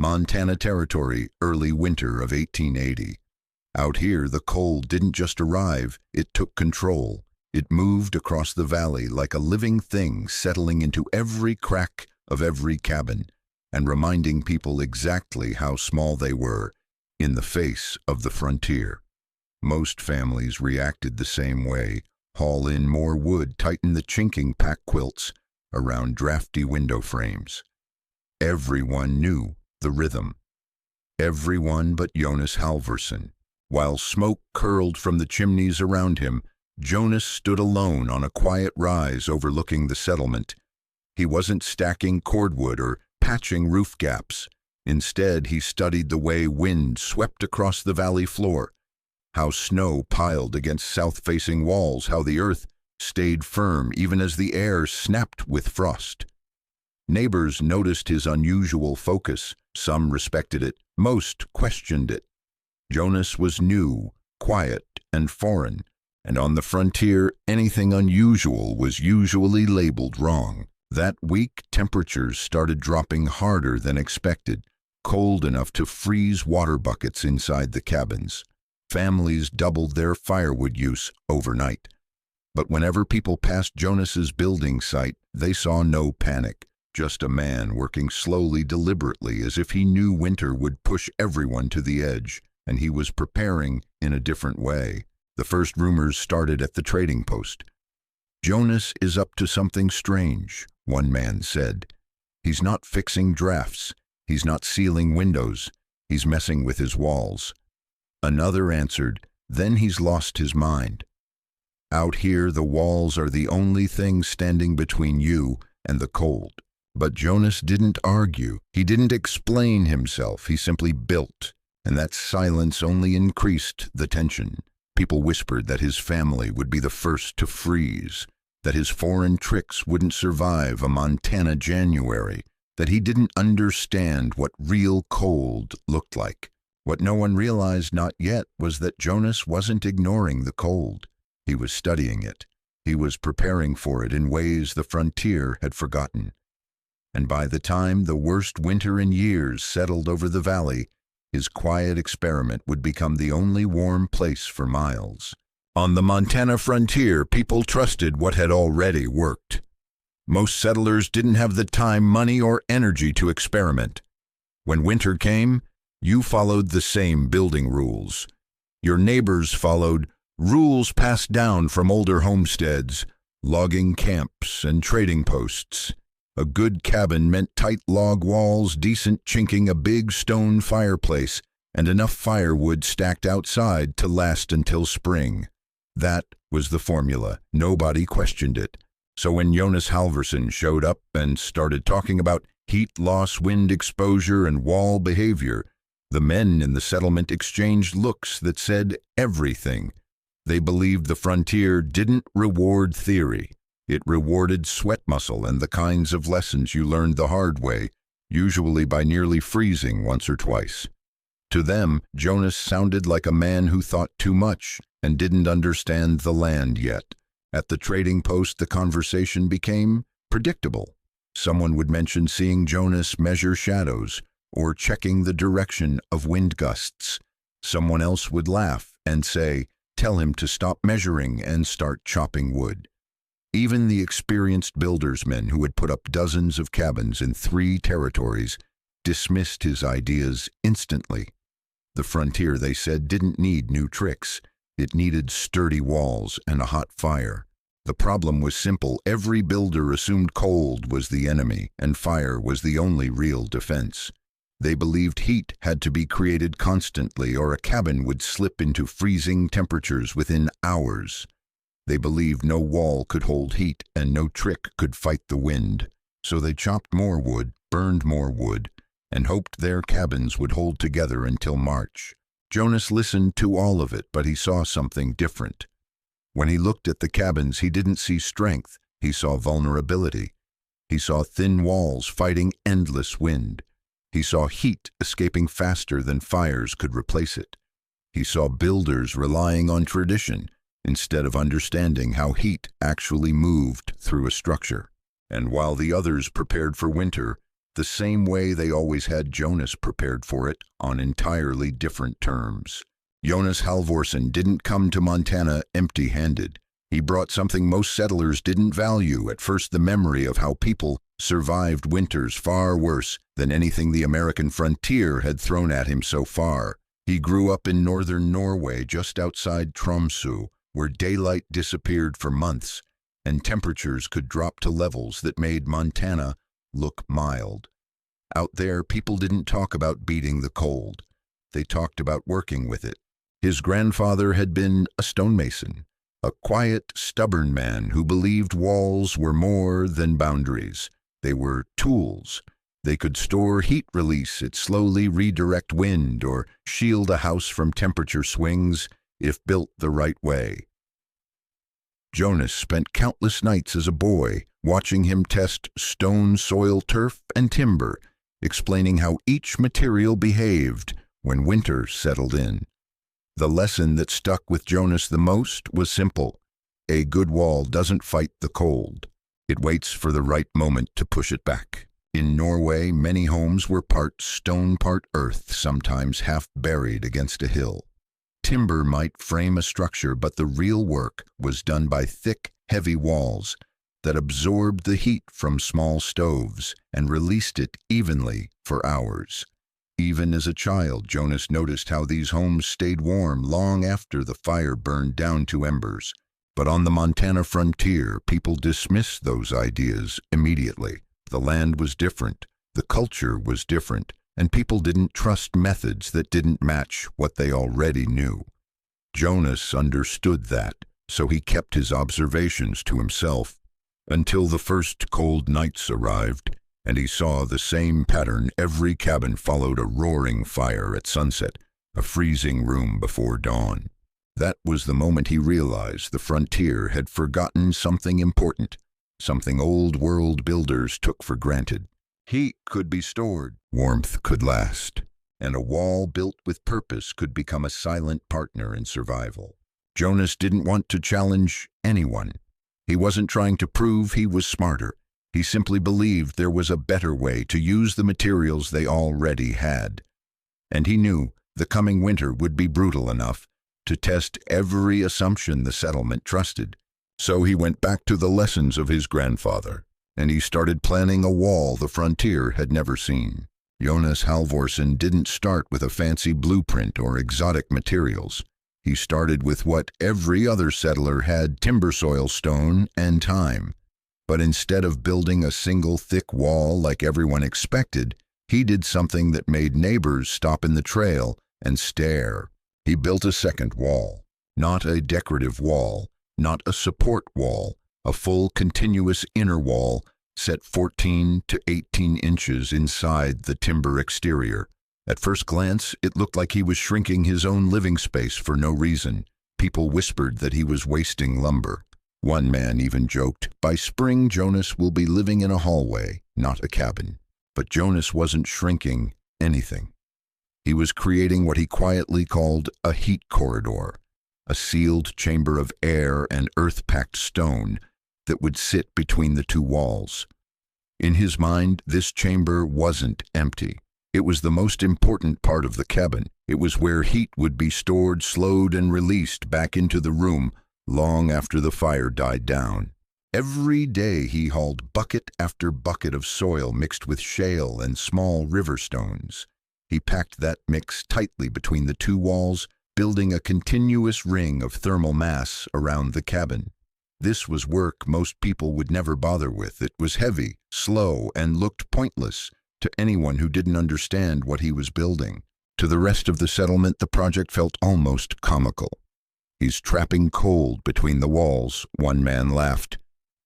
Montana Territory, early winter of 1880. Out here, the cold didn't just arrive, it took control. It moved across the valley like a living thing, settling into every crack of every cabin and reminding people exactly how small they were in the face of the frontier. Most families reacted the same way. Haul in more wood, tighten the chinking pack quilts around drafty window frames. Everyone knew the rhythm. Everyone but Jonas Halvorson. While smoke curled from the chimneys around him, Jonas stood alone on a quiet rise overlooking the settlement. He wasn't stacking cordwood or patching roof gaps. Instead, he studied the way wind swept across the valley floor, how snow piled against south-facing walls, how the earth stayed firm even as the air snapped with frost. Neighbors noticed his unusual focus. Some respected it, most questioned it. Jonas was new, quiet, and foreign, and on the frontier, anything unusual was usually labeled wrong. That week, temperatures started dropping harder than expected, cold enough to freeze water buckets inside the cabins. Families doubled their firewood use overnight. But whenever people passed Jonas's building site, they saw no panic, just a man working slowly, deliberately, as if he knew winter would push everyone to the edge, and he was preparing in a different way. The first rumors started at the trading post. "Jonas is up to something strange," one man said. "He's not fixing drafts. He's not sealing windows. He's messing with his walls." Another answered, "Then he's lost his mind." Out here, the walls are the only thing standing between you and the cold. But Jonas didn't argue. He didn't explain himself. He simply built, and that silence only increased the tension. People whispered that his family would be the first to freeze, that his foreign tricks wouldn't survive a Montana January, that he didn't understand what real cold looked like. What no one realized not yet was that Jonas wasn't ignoring the cold. He was studying it. He was preparing for it in ways the frontier had forgotten. And by the time the worst winter in years settled over the valley, his quiet experiment would become the only warm place for miles. On the Montana frontier, people trusted what had already worked. Most settlers didn't have the time, money, or energy to experiment. When winter came, you followed the same building rules. Your neighbors followed rules passed down from older homesteads, logging camps and trading posts. A good cabin meant tight log walls, decent chinking, a big stone fireplace, and enough firewood stacked outside to last until spring. That was the formula. Nobody questioned it. So when Jonas Halvorson showed up and started talking about heat loss, wind exposure, and wall behavior, the men in the settlement exchanged looks that said everything. They believed the frontier didn't reward theory. It rewarded sweat muscle and the kinds of lessons you learned the hard way, usually by nearly freezing once or twice. To them, Jonas sounded like a man who thought too much and didn't understand the land yet. At the trading post, the conversation became predictable. Someone would mention seeing Jonas measure shadows or checking the direction of wind gusts. Someone else would laugh and say, "Tell him to stop measuring and start chopping wood." Even the experienced buildersmen who had put up dozens of cabins in 3 territories dismissed his ideas instantly. The frontier, they said, didn't need new tricks. It needed sturdy walls and a hot fire. The problem was simple. Every builder assumed cold was the enemy and fire was the only real defense. They believed heat had to be created constantly or a cabin would slip into freezing temperatures within hours. They believed no wall could hold heat and no trick could fight the wind. So they chopped more wood, burned more wood, and hoped their cabins would hold together until March. Jonas listened to all of it, but he saw something different. When he looked at the cabins, he didn't see strength. He saw vulnerability. He saw thin walls fighting endless wind. He saw heat escaping faster than fires could replace it. He saw builders relying on tradition instead of understanding how heat actually moved through a structure. And while the others prepared for winter, the same way they always had Jonas prepared for it, on entirely different terms. Jonas Halvorsen didn't come to Montana empty-handed. He brought something most settlers didn't value at first: the memory of how people survived winters far worse than anything the American frontier had thrown at him so far. He grew up in northern Norway, just outside Tromsø, where daylight disappeared for months, and temperatures could drop to levels that made Montana look mild. Out there, people didn't talk about beating the cold. They talked about working with it. His grandfather had been a stonemason, a quiet, stubborn man who believed walls were more than boundaries. They were tools. They could store heat release, it slowly redirect wind, or shield a house from temperature swings if built the right way. Jonas spent countless nights as a boy watching him test stone, soil, turf, and timber, explaining how each material behaved when winter settled in. The lesson that stuck with Jonas the most was simple: a good wall doesn't fight the cold. It waits for the right moment to push it back. In Norway, many homes were part stone, part earth, sometimes half buried against a hill. Timber might frame a structure, but the real work was done by thick, heavy walls that absorbed the heat from small stoves and released it evenly for hours. Even as a child, Jonas noticed how these homes stayed warm long after the fire burned down to embers. But on the Montana frontier, people dismissed those ideas immediately. The land was different, the culture was different, and people didn't trust methods that didn't match what they already knew. Jonas understood that, so he kept his observations to himself until the first cold nights arrived, and he saw the same pattern. Every cabin followed a roaring fire at sunset, a freezing room before dawn. That was the moment he realized the frontier had forgotten something important, something old world builders took for granted. Heat could be stored, warmth could last, and a wall built with purpose could become a silent partner in survival. Jonas didn't want to challenge anyone. He wasn't trying to prove he was smarter. He simply believed there was a better way to use the materials they already had. And he knew the coming winter would be brutal enough to test every assumption the settlement trusted. So he went back to the lessons of his grandfather, and he started planning a wall the frontier had never seen. Jonas Halvorsen didn't start with a fancy blueprint or exotic materials. He started with what every other settler had: timber, soil, stone, and time. But instead of building a single thick wall like everyone expected, he did something that made neighbors stop in the trail and stare. He built a second wall. Not a decorative wall, not a support wall, a full continuous inner wall set 14 to 18 inches inside the timber exterior. At first glance, it looked like he was shrinking his own living space for no reason. People whispered that he was wasting lumber. One man even joked, "By spring, Jonas will be living in a hallway, not a cabin." But Jonas wasn't shrinking anything. He was creating what he quietly called a heat corridor, a sealed chamber of air and earth-packed stone that would sit between the two walls. In his mind, this chamber wasn't empty. It was the most important part of the cabin. It was where heat would be stored, slowed, and released back into the room long after the fire died down. Every day he hauled bucket after bucket of soil mixed with shale and small river stones. He packed that mix tightly between the two walls, building a continuous ring of thermal mass around the cabin. This was work most people would never bother with. It was heavy, slow, and looked pointless to anyone who didn't understand what he was building. To the rest of the settlement, the project felt almost comical. "He's trapping cold between the walls," one man laughed.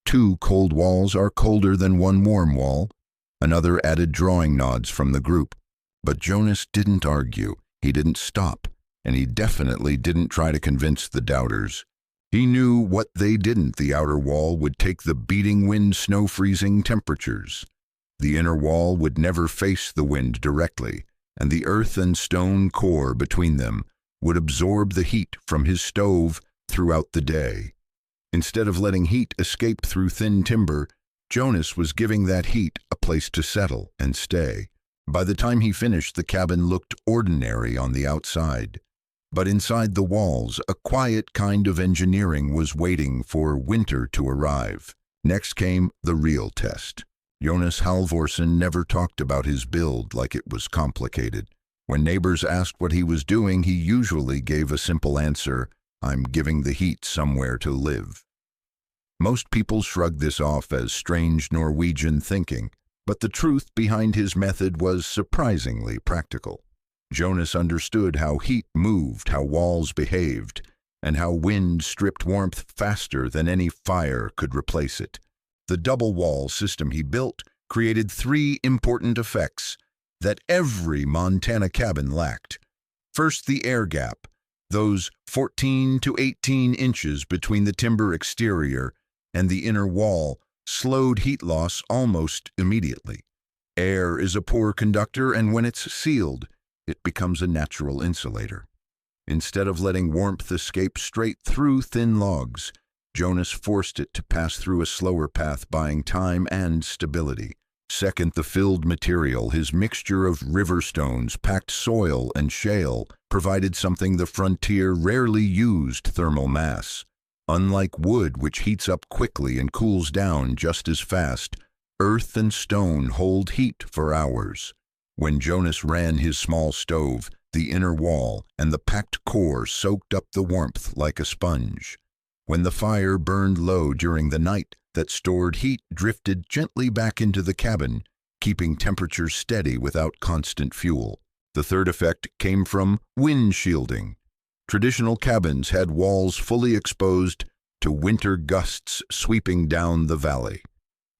"Two cold walls are colder than one warm wall." Another added drawing nods from the group. But Jonas didn't argue. He didn't stop. And he definitely didn't try to convince the doubters. He knew what they didn't. The outer wall would take the beating wind, snow-freezing temperatures. The inner wall would never face the wind directly, and the earth and stone core between them would absorb the heat from his stove throughout the day. Instead of letting heat escape through thin timber, Jonas was giving that heat a place to settle and stay. By the time he finished, the cabin looked ordinary on the outside. But inside the walls, a quiet kind of engineering was waiting for winter to arrive. Next came the real test. Jonas Halvorsen never talked about his build like it was complicated. When neighbors asked what he was doing, he usually gave a simple answer: "I'm giving the heat somewhere to live." Most people shrugged this off as strange Norwegian thinking, but the truth behind his method was surprisingly practical. Jonas understood how heat moved, how walls behaved, and how wind stripped warmth faster than any fire could replace it. The double wall system he built created three important effects that every Montana cabin lacked. First, the air gap, those 14 to 18 inches between the timber exterior and the inner wall, slowed heat loss almost immediately. Air is a poor conductor, and when it's sealed, it becomes a natural insulator. Instead of letting warmth escape straight through thin logs, Jonas forced it to pass through a slower path, buying time and stability. Second, the filled material, his mixture of river stones, packed soil, and shale, provided something the frontier rarely used: thermal mass. Unlike wood, which heats up quickly and cools down just as fast, earth and stone hold heat for hours. When Jonas ran his small stove, the inner wall and the packed core soaked up the warmth like a sponge. When the fire burned low during the night, that stored heat drifted gently back into the cabin, keeping temperatures steady without constant fuel. The third effect came from wind shielding. Traditional cabins had walls fully exposed to winter gusts sweeping down the valley.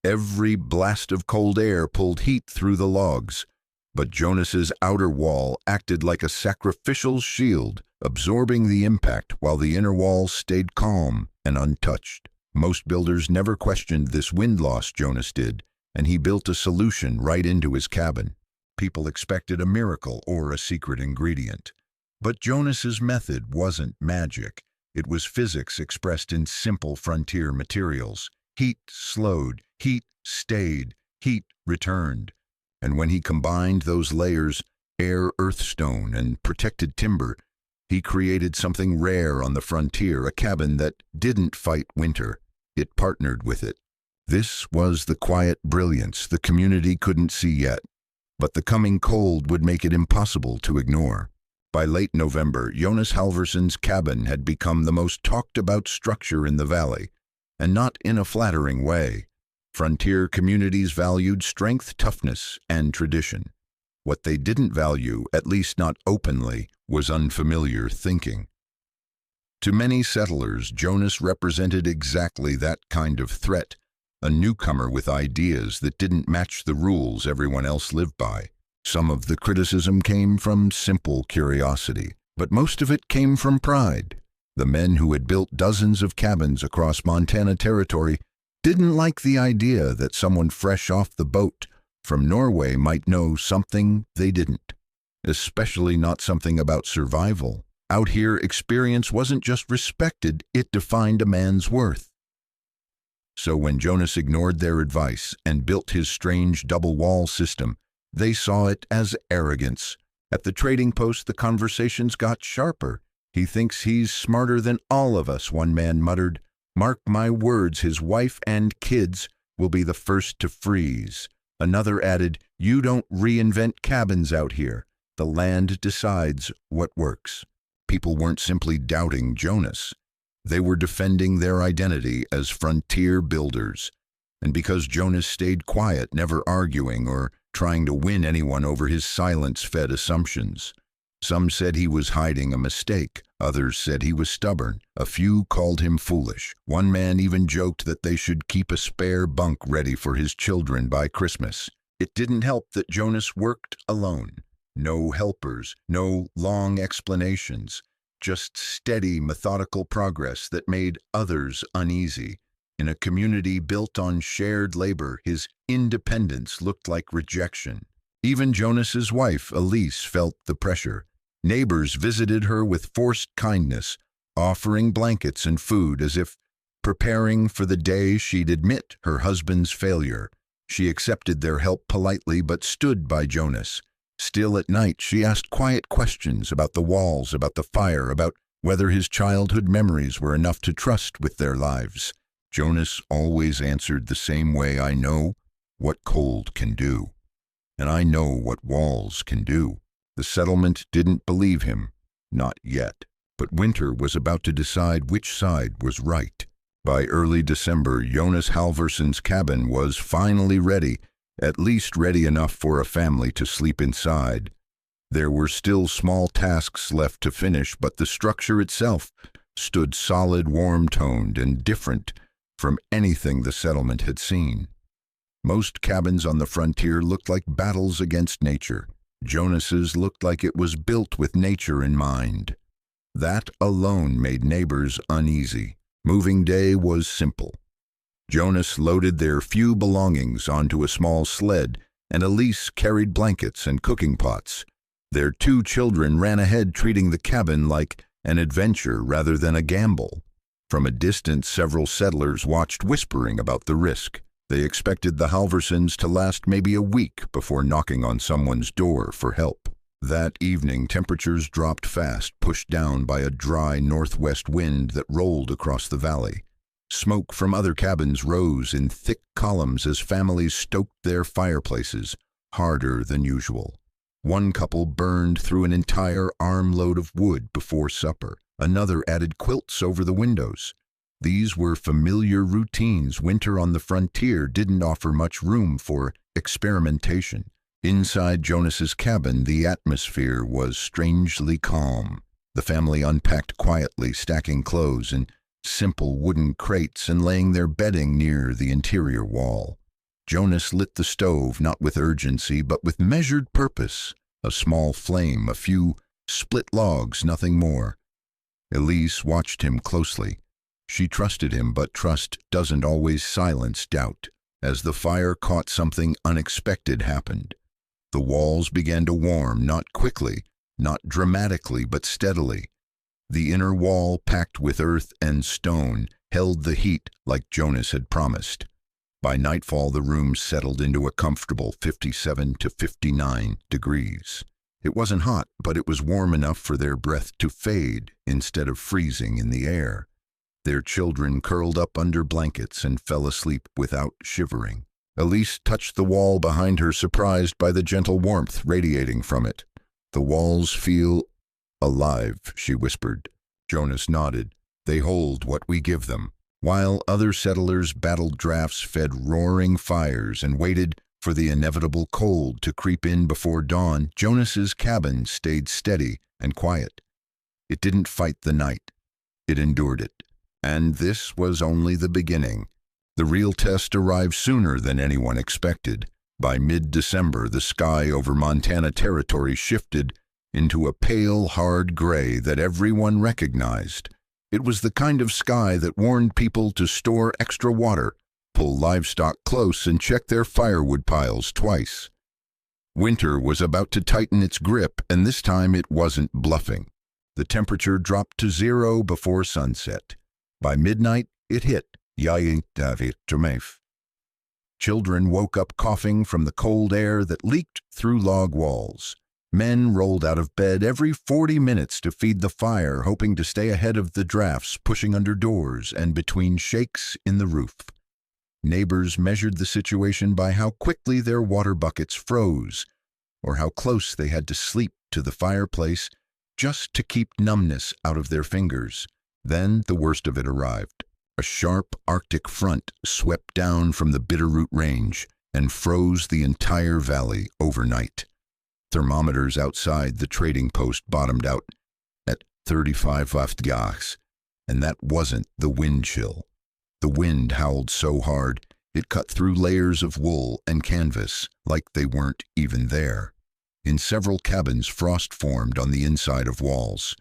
Every blast of cold air pulled heat through the logs, but Jonas's outer wall acted like a sacrificial shield, absorbing the impact while the inner wall stayed calm and untouched. Most builders never questioned this wind loss. Jonas did, and he built a solution right into his cabin. People expected a miracle or a secret ingredient. But Jonas's method wasn't magic. It was physics expressed in simple frontier materials. Heat slowed, heat stayed, heat returned. And when he combined those layers, air, earthstone, and protected timber, he created something rare on the frontier, a cabin that didn't fight winter. It partnered with it. This was the quiet brilliance the community couldn't see yet, but the coming cold would make it impossible to ignore. By late November, Jonas Halvorsen's cabin had become the most talked-about structure in the valley, and not in a flattering way. Frontier communities valued strength, toughness, and tradition. What they didn't value, at least not openly, was unfamiliar thinking. To many settlers, Jonas represented exactly that kind of threat, a newcomer with ideas that didn't match the rules everyone else lived by. Some of the criticism came from simple curiosity, but most of it came from pride. The men who had built dozens of cabins across Montana territory didn't like the idea that someone fresh off the boat from Norway might know something they didn't, especially not something about survival. Out here, experience wasn't just respected, it defined a man's worth. So when Jonas ignored their advice and built his strange double-wall system, they saw it as arrogance. At the trading post, the conversations got sharper. "He thinks he's smarter than all of us," one man muttered. "Mark my words, his wife and kids will be the first to freeze." Another added, "You don't reinvent cabins out here. The land decides what works." People weren't simply doubting Jonas. They were defending their identity as frontier builders. And because Jonas stayed quiet, never arguing or trying to win anyone over, his silence fed assumptions. Some said he was hiding a mistake. Others said he was stubborn. A few called him foolish. One man even joked that they should keep a spare bunk ready for his children by Christmas. It didn't help that Jonas worked alone. No helpers, no long explanations, just steady, methodical progress that made others uneasy. In a community built on shared labor, his independence looked like rejection. Even Jonas's wife, Elise, felt the pressure. Neighbors visited her with forced kindness, offering blankets and food as if preparing for the day she'd admit her husband's failure. She accepted their help politely but stood by Jonas. Still at night, she asked quiet questions about the walls, about the fire, about whether his childhood memories were enough to trust with their lives. Jonas always answered the same way: I know what cold can do, and I know what walls can do. The settlement didn't believe him, not yet, but winter was about to decide which side was right. By early December, Jonas Halvorsson's cabin was finally ready, at least ready enough for a family to sleep inside. There were still small tasks left to finish, but the structure itself stood solid, warm-toned, and different from anything the settlement had seen. Most cabins on the frontier looked like battles against nature. Jonas's looked like it was built with nature in mind. That alone made neighbors uneasy. Moving day was simple. Jonas loaded their few belongings onto a small sled, and Elise carried blankets and cooking pots. Their 2 children ran ahead, treating the cabin like an adventure rather than a gamble. From a distance, several settlers watched, whispering about the risk. They expected the Halvorssons to last maybe a week before knocking on someone's door for help. That evening, temperatures dropped fast, pushed down by a dry northwest wind that rolled across the valley. Smoke from other cabins rose in thick columns as families stoked their fireplaces, harder than usual. One couple burned through an entire armload of wood before supper. Another added quilts over the windows. These were familiar routines. Winter on the frontier didn't offer much room for experimentation. Inside Jonas's cabin, the atmosphere was strangely calm. The family unpacked quietly, stacking clothes in simple wooden crates and laying their bedding near the interior wall. Jonas lit the stove, not with urgency, but with measured purpose. A small flame, a few split logs, nothing more. Elise watched him closely. She trusted him, but trust doesn't always silence doubt. As the fire caught, something unexpected happened. The walls began to warm, not quickly, not dramatically, but steadily. The inner wall, packed with earth and stone, held the heat like Jonas had promised. By nightfall, the room settled into a comfortable 57 to 59 degrees. It wasn't hot, but it was warm enough for their breath to fade instead of freezing in the air. Their children curled up under blankets and fell asleep without shivering. Elise touched the wall behind her, surprised by the gentle warmth radiating from it. "The walls feel alive," she whispered. Jonas nodded. "They hold what we give them." While other settlers battled drafts, fed roaring fires, and waited for the inevitable cold to creep in before dawn, Jonas's cabin stayed steady and quiet. It didn't fight the night. It endured it. And this was only the beginning. The real test arrived sooner than anyone expected. By mid-December, the sky over Montana Territory shifted into a pale, hard gray that everyone recognized. It was the kind of sky that warned people to store extra water, pull livestock close, and check their firewood piles twice. Winter was about to tighten its grip, and this time it wasn't bluffing. The temperature dropped to 0 before sunset. By midnight, it hit. Children woke up coughing from the cold air that leaked through log walls. Men rolled out of bed every 40 minutes to feed the fire, hoping to stay ahead of the drafts pushing under doors and between shakes in the roof. Neighbors measured the situation by how quickly their water buckets froze, or how close they had to sleep to the fireplace just to keep numbness out of their fingers. Then the worst of it arrived. A sharp Arctic front swept down from the Bitterroot Range and froze the entire valley overnight. Thermometers outside the trading post bottomed out at 35 Vaftgachs, and that wasn't the wind chill. The wind howled so hard it cut through layers of wool and canvas like they weren't even there. In several cabins, frost formed on the inside of walls.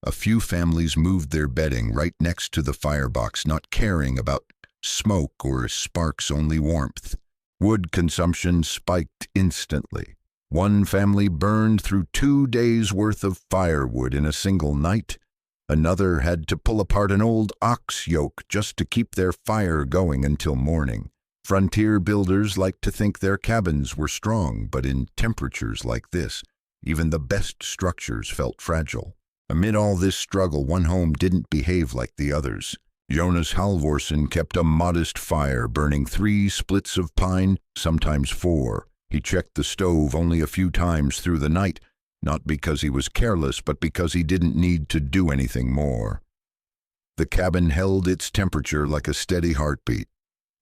A few families moved their bedding right next to the firebox, not caring about smoke or sparks, only warmth. Wood consumption spiked instantly. One family burned through 2 days' worth of firewood in a single night, Another had to pull apart an old ox yoke just to keep their fire going until morning. Frontier builders liked to think their cabins were strong, but in temperatures like this, even the best structures felt fragile. Amid all this struggle, one home didn't behave like the others. Jonas Halvorsen kept a modest fire, burning 3 splits of pine, sometimes 4. He checked the stove only a few times through the night, not because he was careless, but because he didn't need to do anything more. The cabin held its temperature like a steady heartbeat.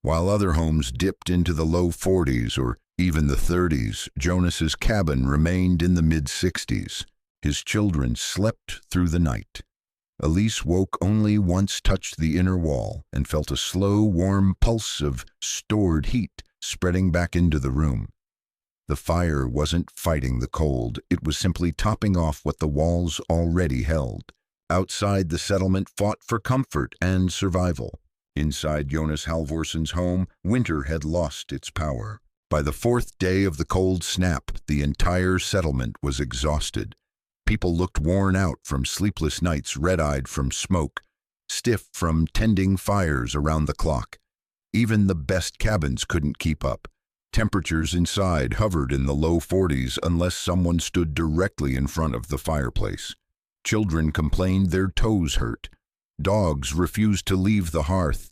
While other homes dipped into the low 40s or even the 30s, Jonas's cabin remained in the mid-60s. His children slept through the night. Elise woke only once touched the inner wall and felt a slow, warm pulse of stored heat spreading back into the room. The fire wasn't fighting the cold, it was simply topping off what the walls already held. Outside, the settlement fought for comfort and survival. Inside Jonas Halvorsen's home, winter had lost its power. By the 4th day of the cold snap, the entire settlement was exhausted. People looked worn out from sleepless nights, red-eyed from smoke, stiff from tending fires around the clock. Even the best cabins couldn't keep up. Temperatures inside hovered in the low 40s unless someone stood directly in front of the fireplace. Children complained their toes hurt. Dogs refused to leave the hearth.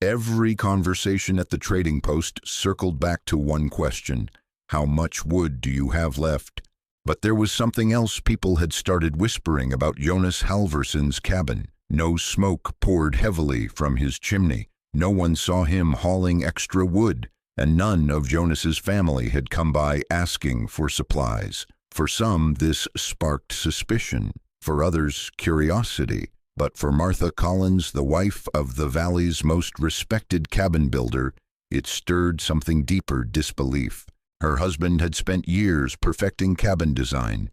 Every conversation at the trading post circled back to one question: how much wood do you have left? But there was something else people had started whispering about Jonas Halvorsen's cabin. No smoke poured heavily from his chimney. No one saw him hauling extra wood, and none of Jonas's family had come by asking for supplies. For some, this sparked suspicion. For others, curiosity. But for Martha Collins, the wife of the valley's most respected cabin builder, it stirred something deeper: disbelief. Her husband had spent years perfecting cabin design.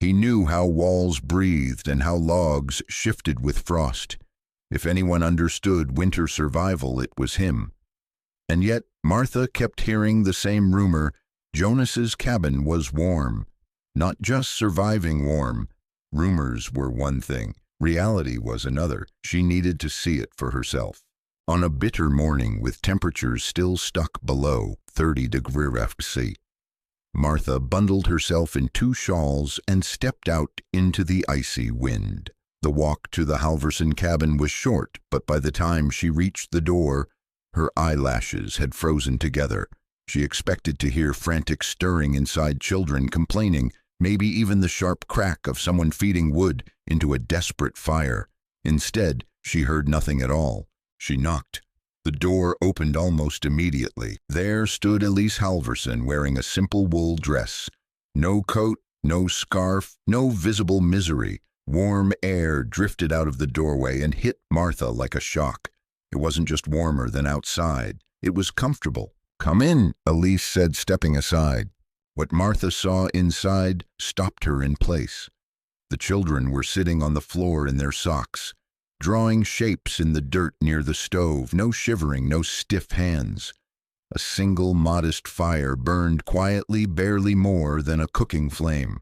He knew how walls breathed and how logs shifted with frost. If anyone understood winter survival, it was him. And yet, Martha kept hearing the same rumor: Jonas's cabin was warm. Not just surviving warm. Rumors were one thing. Reality was another. She needed to see it for herself. On a bitter morning, with temperatures still stuck below 30 degrees C, Martha bundled herself in 2 shawls and stepped out into the icy wind. The walk to the Halvorsen cabin was short, but by the time she reached the door, her eyelashes had frozen together. She expected to hear frantic stirring inside, children complaining, maybe even the sharp crack of someone feeding wood into a desperate fire. Instead, she heard nothing at all. She knocked. The door opened almost immediately. There stood Elise Halvorsen, wearing a simple wool dress. No coat, no scarf, no visible misery. Warm air drifted out of the doorway and hit Martha like a shock. It wasn't just warmer than outside. It was comfortable. "Come in," Elise said, stepping aside. What Martha saw inside stopped her in place. The children were sitting on the floor in their socks, drawing shapes in the dirt near the stove. No shivering, no stiff hands. A single modest fire burned quietly, barely more than a cooking flame.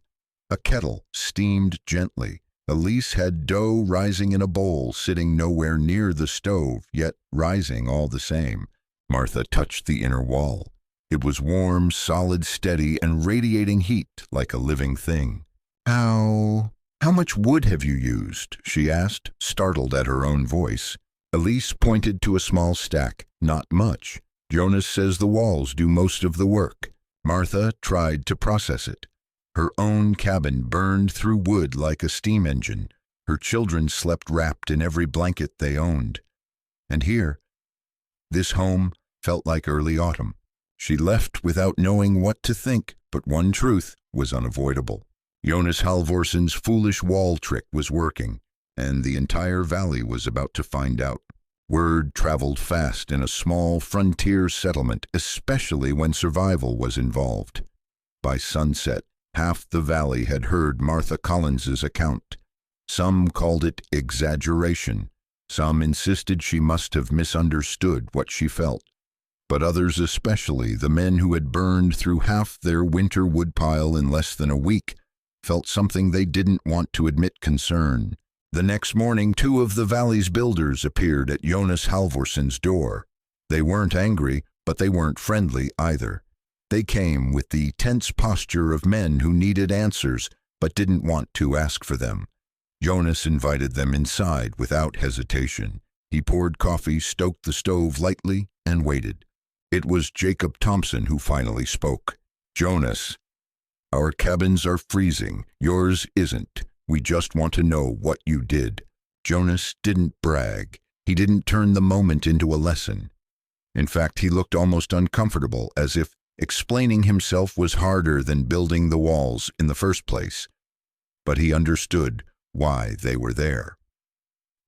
A kettle steamed gently. Elise had dough rising in a bowl, sitting nowhere near the stove, yet rising all the same. Martha touched the inner wall. It was warm, solid, steady, and radiating heat like a living thing. How much wood have you used?" she asked, startled at her own voice. Elise pointed to a small stack. "Not much. Jonas says the walls do most of the work." Martha tried to process it. Her own cabin burned through wood like a steam engine. Her children slept wrapped in every blanket they owned. And here, this home felt like early autumn. She left without knowing what to think, but one truth was unavoidable. Jonas Halvorsen's foolish wall trick was working, and the entire valley was about to find out. Word traveled fast in a small frontier settlement, especially when survival was involved. By sunset, half the valley had heard Martha Collins's account. Some called it exaggeration. Some insisted she must have misunderstood what she felt. But others, especially the men who had burned through half their winter woodpile in less than a week, felt something they didn't want to admit: concern. The next morning, two of the valley's builders appeared at Jonas Halvorsson's door. They weren't angry, but they weren't friendly either. They came with the tense posture of men who needed answers but didn't want to ask for them. Jonas invited them inside without hesitation. He poured coffee, stoked the stove lightly, and waited. It was Jacob Thompson who finally spoke. "Jonas, our cabins are freezing. Yours isn't. We just want to know what you did." Jonas didn't brag. He didn't turn the moment into a lesson. In fact, he looked almost uncomfortable, as if explaining himself was harder than building the walls in the first place. But he understood why they were there.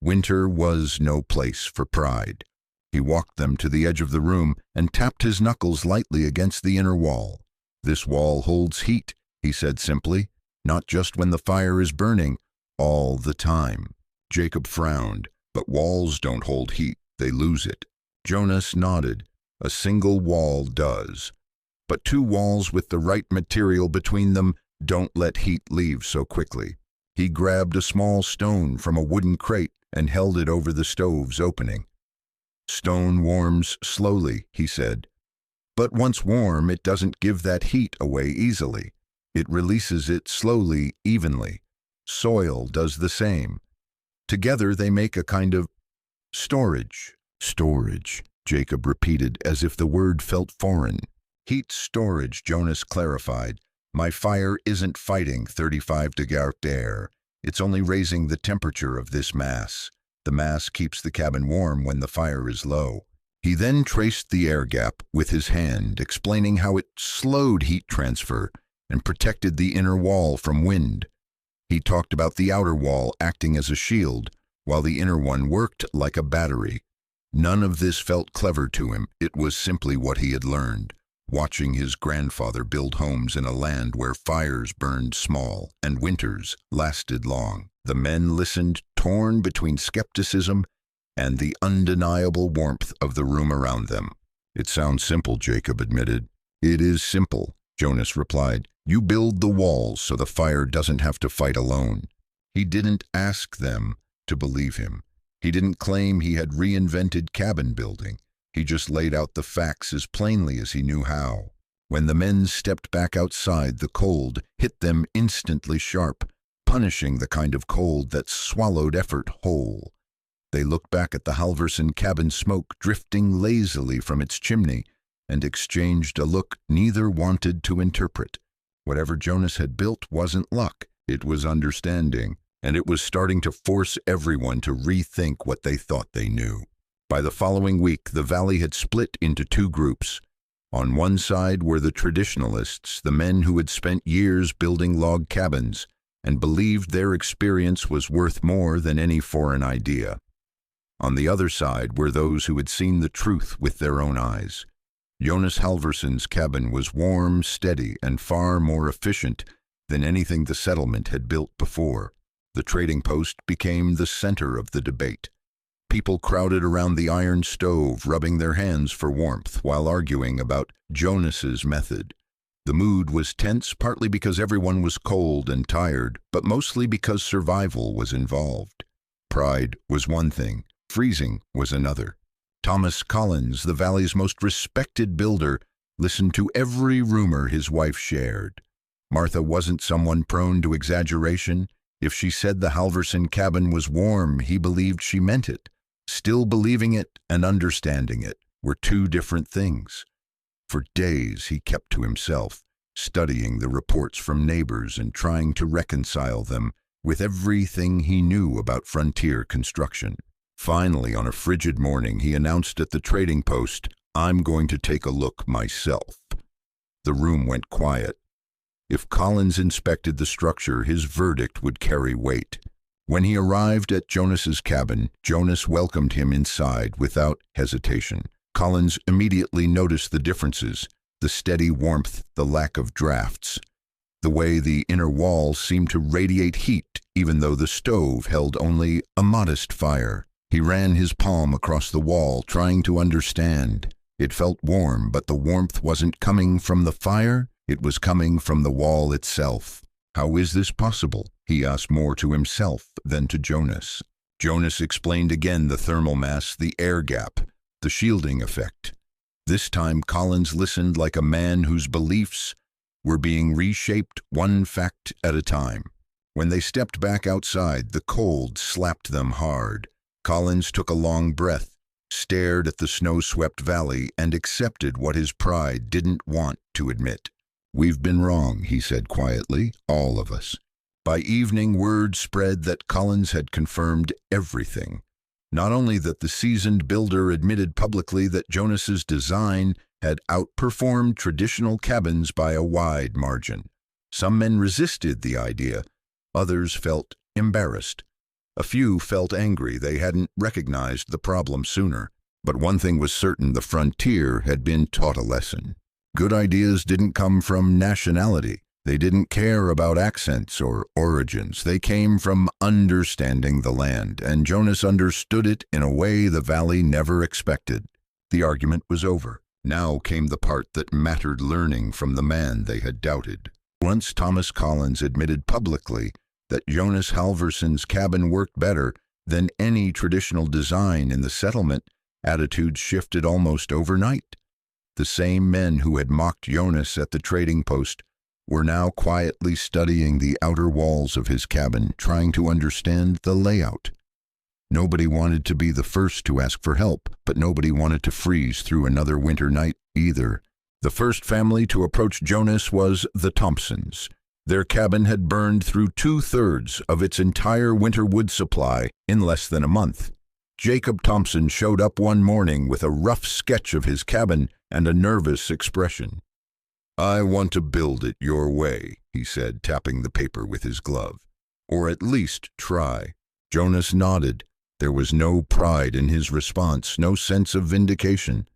Winter was no place for pride. He walked them to the edge of the room and tapped his knuckles lightly against the inner wall. "This wall holds heat," he said simply, "not just when the fire is burning, all the time." Jacob frowned. "But walls don't hold heat, they lose it." Jonas nodded. "A single wall does. But two walls with the right material between them don't let heat leave so quickly." He grabbed a small stone from a wooden crate and held it over the stove's opening. "Stone warms slowly," he said. "But once warm, it doesn't give that heat away easily. It releases it slowly, evenly. Soil does the same. Together they make a kind of storage." "Storage," Jacob repeated as if the word felt foreign. "Heat storage," Jonas clarified. "My fire isn't fighting 35 degrees air. It's only raising the temperature of this mass. The mass keeps the cabin warm when the fire is low." He then traced the air gap with his hand, explaining how it slowed heat transfer and protected the inner wall from wind. He talked about the outer wall acting as a shield, while the inner one worked like a battery. None of this felt clever to him. It was simply what he had learned, watching his grandfather build homes in a land where fires burned small and winters lasted long. The men listened, torn between skepticism and the undeniable warmth of the room around them. "It sounds simple," Jacob admitted. "It is simple," Jonas replied. "You build the walls so the fire doesn't have to fight alone." He didn't ask them to believe him. He didn't claim he had reinvented cabin building. He just laid out the facts as plainly as he knew how. When the men stepped back outside, the cold hit them instantly sharp, punishing the kind of cold that swallowed effort whole. They looked back at the Halvorsson cabin, smoke drifting lazily from its chimney, and exchanged a look neither wanted to interpret. Whatever Jonas had built wasn't luck, it was understanding, and it was starting to force everyone to rethink what they thought they knew. By the following week, the valley had split into two groups. On one side were the traditionalists, the men who had spent years building log cabins and believed their experience was worth more than any foreign idea. On the other side were those who had seen the truth with their own eyes. Jonas Halvorsson's cabin was warm, steady, and far more efficient than anything the settlement had built before. The trading post became the center of the debate. People crowded around the iron stove, rubbing their hands for warmth while arguing about Jonas's method. The mood was tense, partly because everyone was cold and tired, but mostly because survival was involved. Pride was one thing, freezing was another. Thomas Collins, the valley's most respected builder, listened to every rumor his wife shared. Martha wasn't someone prone to exaggeration. If she said the Halvorsson cabin was warm, he believed she meant it. Still believing it and understanding it were two different things. For days he kept to himself, studying the reports from neighbors and trying to reconcile them with everything he knew about frontier construction. Finally, on a frigid morning, he announced at the trading post, "I'm going to take a look myself." The room went quiet. If Collins inspected the structure, his verdict would carry weight. When he arrived at Jonas's cabin, Jonas welcomed him inside without hesitation. Collins immediately noticed the differences, the steady warmth, the lack of drafts, the way the inner wall seemed to radiate heat even though the stove held only a modest fire. He ran his palm across the wall, trying to understand. It felt warm, but the warmth wasn't coming from the fire, it was coming from the wall itself. How is this possible? He asked more to himself than to Jonas. Jonas explained again the thermal mass, the air gap, the shielding effect. This time Collins listened like a man whose beliefs were being reshaped one fact at a time. When they stepped back outside, the cold slapped them hard. Collins took a long breath, stared at the snow-swept valley, and accepted what his pride didn't want to admit. "We've been wrong," he said quietly, "all of us." By evening, word spread that Collins had confirmed everything. Not only that the seasoned builder admitted publicly that Jonas's design had outperformed traditional cabins by a wide margin. Some men resisted the idea. Others felt embarrassed. A few felt angry they hadn't recognized the problem sooner. But one thing was certain: the frontier had been taught a lesson. Good ideas didn't come from nationality. They didn't care about accents or origins. They came from understanding the land, and Jonas understood it in a way the valley never expected. The argument was over. Now came the part that mattered: learning from the man they had doubted. Once Thomas Collins admitted publicly that Jonas Halvorsson's cabin worked better than any traditional design in the settlement, attitudes shifted almost overnight. The same men who had mocked Jonas at the trading post were now quietly studying the outer walls of his cabin, trying to understand the layout. Nobody wanted to be the first to ask for help, but nobody wanted to freeze through another winter night either. The first family to approach Jonas was the Thompsons. Their cabin had burned through 2/3 of its entire winter wood supply in less than a month. Jacob Thompson showed up one morning with a rough sketch of his cabin and a nervous expression. "I want to build it your way," he said, tapping the paper with his glove. "Or at least try." Jonas nodded. There was no pride in his response, no sense of vindication.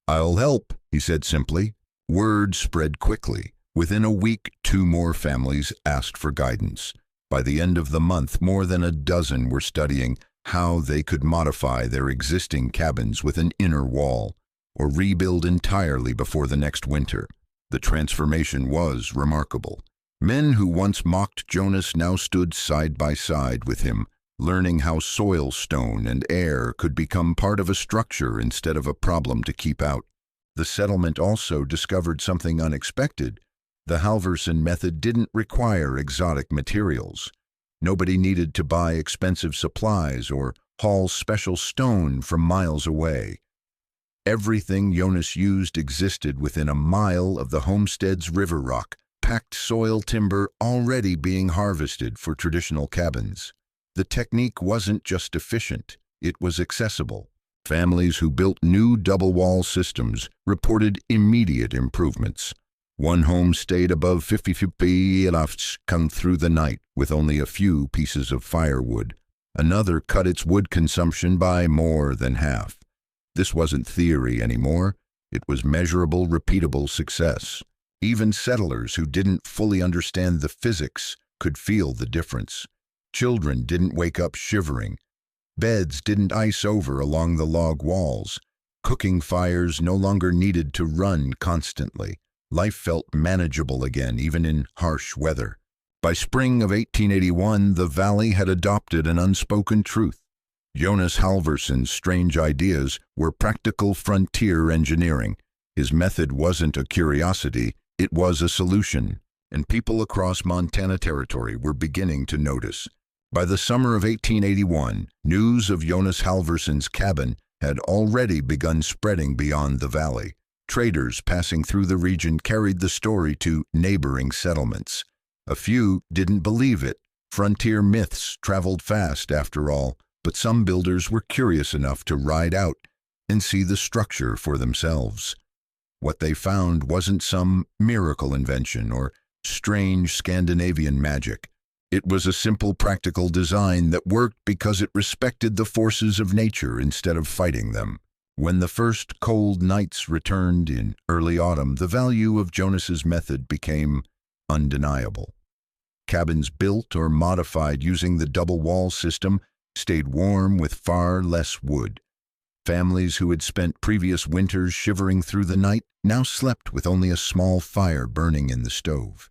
"I'll help," he said simply. Word spread quickly. Within a week, 2 more families asked for guidance. By the end of the month, more than a dozen were studying how they could modify their existing cabins with an inner wall, or rebuild entirely before the next winter. The transformation was remarkable. Men who once mocked Jonas now stood side by side with him, learning how soil, stone, and air could become part of a structure instead of a problem to keep out. The settlement also discovered something unexpected. The Halvorsson method didn't require exotic materials. Nobody needed to buy expensive supplies or haul special stone from miles away. Everything Jonas used existed within a mile of the homestead's river rock, packed soil timber already being harvested for traditional cabins. The technique wasn't just efficient, it was accessible. Families who built new double-wall systems reported immediate improvements. One home stayed above 50 feet come through the night with only a few pieces of firewood. Another cut its wood consumption by more than half. This wasn't theory anymore. It was measurable, repeatable success. Even settlers who didn't fully understand the physics could feel the difference. Children didn't wake up shivering. Beds didn't ice over along the log walls. Cooking fires no longer needed to run constantly. Life felt manageable again, even in harsh weather. By spring of 1881, the valley had adopted an unspoken truth. Jonas Halvorsson's strange ideas were practical frontier engineering. His method wasn't a curiosity, it was a solution, and people across Montana Territory were beginning to notice. By the summer of 1881, news of Jonas Halvorsson's cabin had already begun spreading beyond the valley. Traders passing through the region carried the story to neighboring settlements. A few didn't believe it. Frontier myths traveled fast, after all, but some builders were curious enough to ride out and see the structure for themselves. What they found wasn't some miracle invention or strange Scandinavian magic. It was a simple, practical design that worked because it respected the forces of nature instead of fighting them. When the first cold nights returned in early autumn, the value of Jonas's method became undeniable. Cabins built or modified using the double-wall system stayed warm with far less wood. Families who had spent previous winters shivering through the night now slept with only a small fire burning in the stove.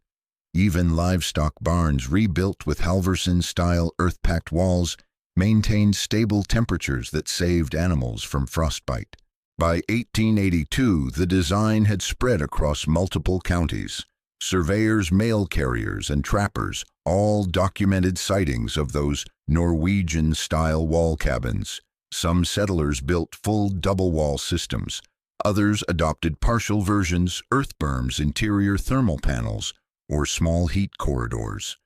Even livestock barns rebuilt with Halvorsen-style earth-packed walls maintained stable temperatures that saved animals from frostbite. By 1882, the design had spread across multiple counties. Surveyors, mail carriers, and trappers all documented sightings of those Norwegian-style wall cabins. Some settlers built full double-wall systems. Others adopted partial versions, earth berms, interior thermal panels, or small heat corridors.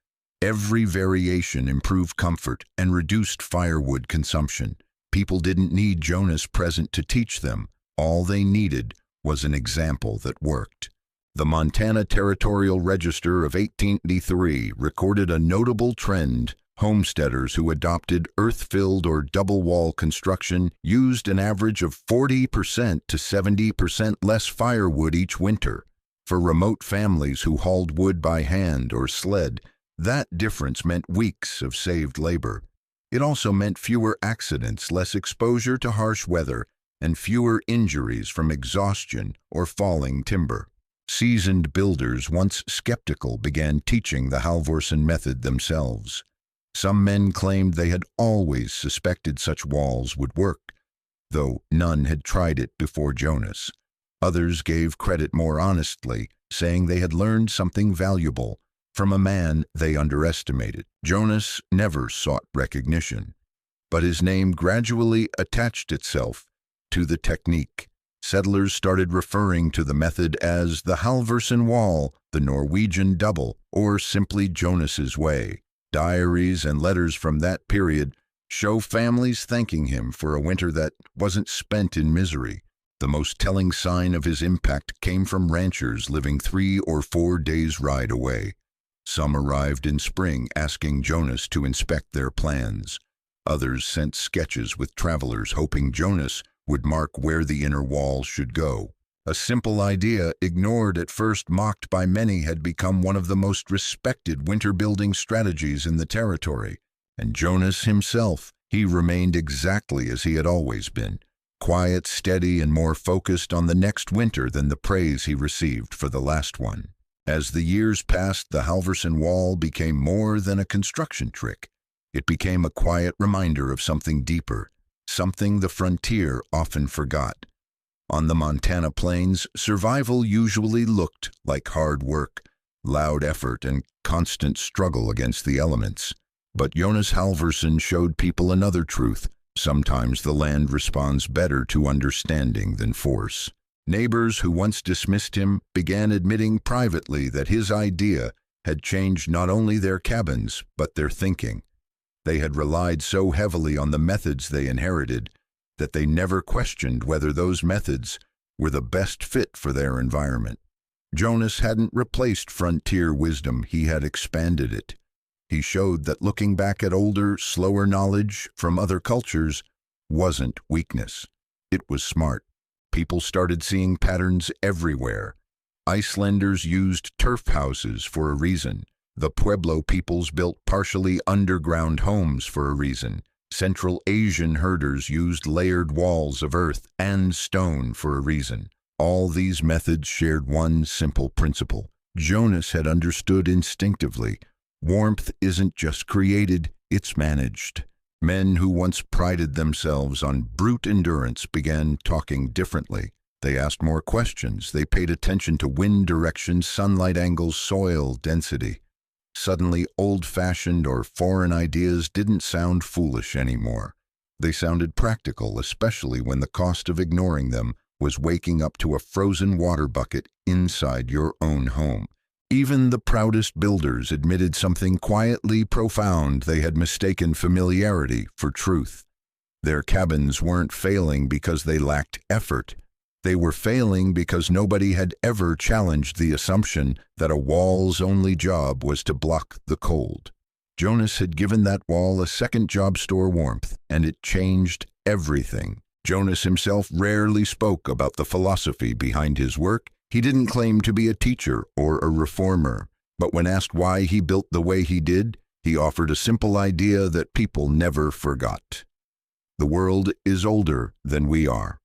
Every variation improved comfort and reduced firewood consumption. People didn't need Jonas present to teach them. All they needed was an example that worked. The Montana Territorial Register of 1883 recorded a notable trend. Homesteaders who adopted earth-filled or double-wall construction used an average of 40% to 70% less firewood each winter. For remote families who hauled wood by hand or sled, that difference meant weeks of saved labor. It also meant fewer accidents, less exposure to harsh weather, and fewer injuries from exhaustion or falling timber. Seasoned builders, once skeptical, began teaching the Halvorsen method themselves. Some men claimed they had always suspected such walls would work, though none had tried it before Jonas. Others gave credit more honestly, saying they had learned something valuable from a man they underestimated. Jonas never sought recognition, but his name gradually attached itself to the technique. Settlers started referring to the method as the Halvorsen Wall, the Norwegian Double, or simply Jonas's Way. Diaries and letters from that period show families thanking him for a winter that wasn't spent in misery. The most telling sign of his impact came from ranchers living 3 or 4 days' ride away. Some arrived in spring asking Jonas to inspect their plans. Others sent sketches with travelers hoping Jonas would mark where the inner wall should go. A simple idea, ignored at first, mocked by many, had become one of the most respected winter-building strategies in the territory. And Jonas himself, he remained exactly as he had always been, quiet, steady, and more focused on the next winter than the praise he received for the last one. As the years passed, the Halvorsen Wall became more than a construction trick. It became a quiet reminder of something deeper, something the frontier often forgot. On the Montana plains, survival usually looked like hard work, loud effort, and constant struggle against the elements. But Jonas Halvorsen showed people another truth. Sometimes the land responds better to understanding than force. Neighbors who once dismissed him began admitting privately that his idea had changed not only their cabins, but their thinking. They had relied so heavily on the methods they inherited that they never questioned whether those methods were the best fit for their environment. Jonas hadn't replaced frontier wisdom, he had expanded it. He showed that looking back at older, slower knowledge from other cultures wasn't weakness. It was smart. People started seeing patterns everywhere. Icelanders used turf houses for a reason. The Pueblo peoples built partially underground homes for a reason. Central Asian herders used layered walls of earth and stone for a reason. All these methods shared one simple principle. Jonas had understood instinctively. Warmth isn't just created, it's managed. Men who once prided themselves on brute endurance began talking differently. They asked more questions. They paid attention to wind direction, sunlight angles, soil density. Suddenly, old-fashioned or foreign ideas didn't sound foolish anymore. They sounded practical, especially when the cost of ignoring them was waking up to a frozen water bucket inside your own home. Even the proudest builders admitted something quietly profound. They had mistaken familiarity for truth. Their cabins weren't failing because they lacked effort. They were failing because nobody had ever challenged the assumption that a wall's only job was to block the cold. Jonas had given that wall a second job: store warmth, and it changed everything. Jonas himself rarely spoke about the philosophy behind his work. He didn't claim to be a teacher or a reformer, but when asked why he built the way he did, he offered a simple idea that people never forgot. The world is older than we are.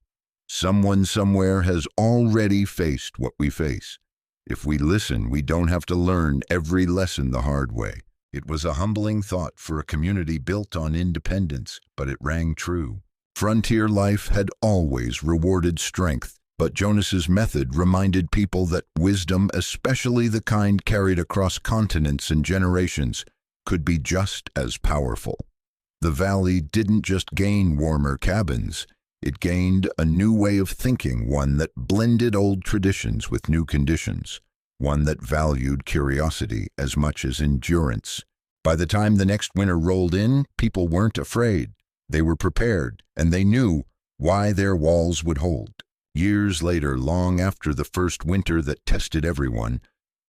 Someone somewhere has already faced what we face. If we listen, we don't have to learn every lesson the hard way. It was a humbling thought for a community built on independence, but it rang true. Frontier life had always rewarded strength, but Jonas's method reminded people that wisdom, especially the kind carried across continents and generations, could be just as powerful. The valley didn't just gain warmer cabins, it gained a new way of thinking, one that blended old traditions with new conditions, one that valued curiosity as much as endurance. By the time the next winter rolled in, people weren't afraid. They were prepared, and they knew why their walls would hold. Years later, long after the first winter that tested everyone,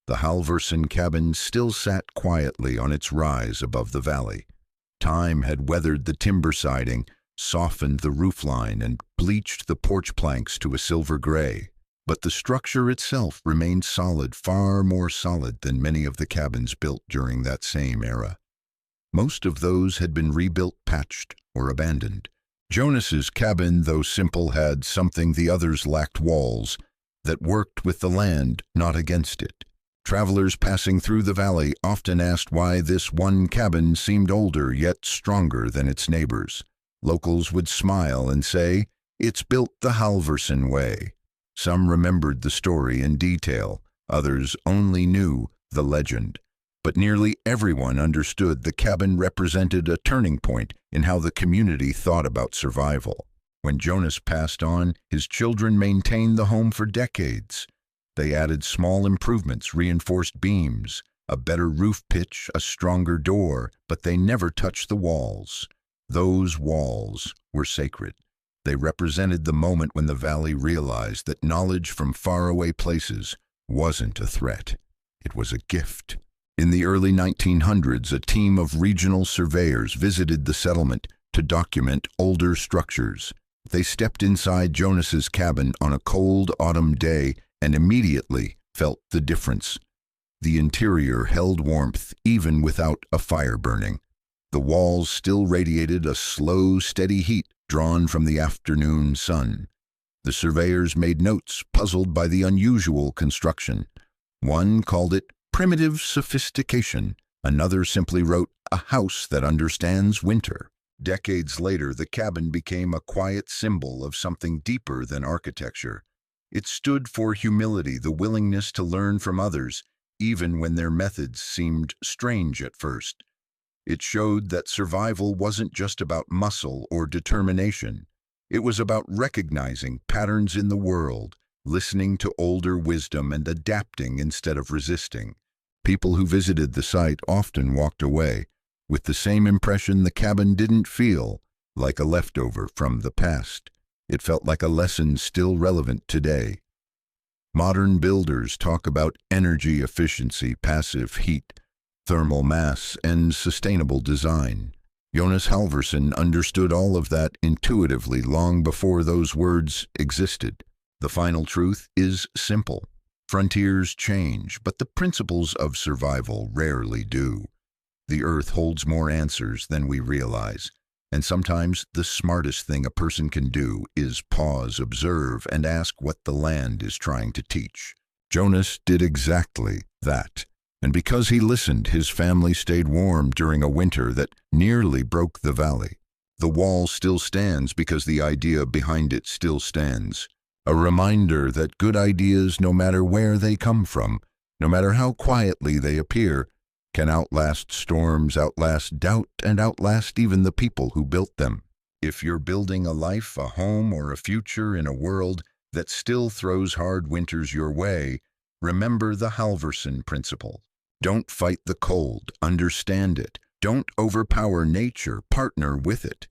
the Halvorsen cabin still sat quietly on its rise above the valley. Time had weathered the timber siding, softened the roofline, and bleached the porch planks to a silver gray. But the structure itself remained solid, far more solid than many of the cabins built during that same era. Most of those had been rebuilt, patched, or abandoned. Jonas's cabin, though simple, had something the others lacked: walls that worked with the land, not against it. Travelers passing through the valley often asked why this one cabin seemed older yet stronger than its neighbors. Locals would smile and say, "It's built the Halvorsen way." Some remembered the story in detail, others only knew the legend. But nearly everyone understood the cabin represented a turning point in how the community thought about survival. When Jonas passed on, his children maintained the home for decades. They added small improvements, reinforced beams, a better roof pitch, a stronger door, but they never touched the walls. Those walls were sacred. They represented the moment when the valley realized that knowledge from faraway places wasn't a threat. It was a gift. In the early 1900s, a team of regional surveyors visited the settlement to document older structures. They stepped inside Jonas's cabin on a cold autumn day and immediately felt the difference. The interior held warmth even without a fire burning. The walls still radiated a slow, steady heat drawn from the afternoon sun. The surveyors made notes, puzzled by the unusual construction. One called it primitive sophistication. Another simply wrote, "A house that understands winter." Decades later, the cabin became a quiet symbol of something deeper than architecture. It stood for humility, the willingness to learn from others, even when their methods seemed strange at first. It showed that survival wasn't just about muscle or determination. It was about recognizing patterns in the world, listening to older wisdom, and adapting instead of resisting. People who visited the site often walked away with the same impression: the cabin didn't feel like a leftover from the past. It felt like a lesson still relevant today. Modern builders talk about energy efficiency, passive heat, thermal mass, and sustainable design. Jonas Halvorsen understood all of that intuitively long before those words existed. The final truth is simple. Frontiers change, but the principles of survival rarely do. The earth holds more answers than we realize, and sometimes the smartest thing a person can do is pause, observe, and ask what the land is trying to teach. Jonas did exactly that. And because he listened, his family stayed warm during a winter that nearly broke the valley. The wall still stands because the idea behind it still stands. A reminder that good ideas, no matter where they come from, no matter how quietly they appear, can outlast storms, outlast doubt, and outlast even the people who built them. If you're building a life, a home, or a future in a world that still throws hard winters your way, remember the Halvorsen principle. Don't fight the cold, understand it. Don't overpower nature, partner with it.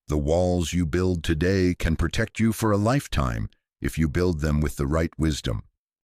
The walls you build today can protect you for a lifetime if you build them with the right wisdom.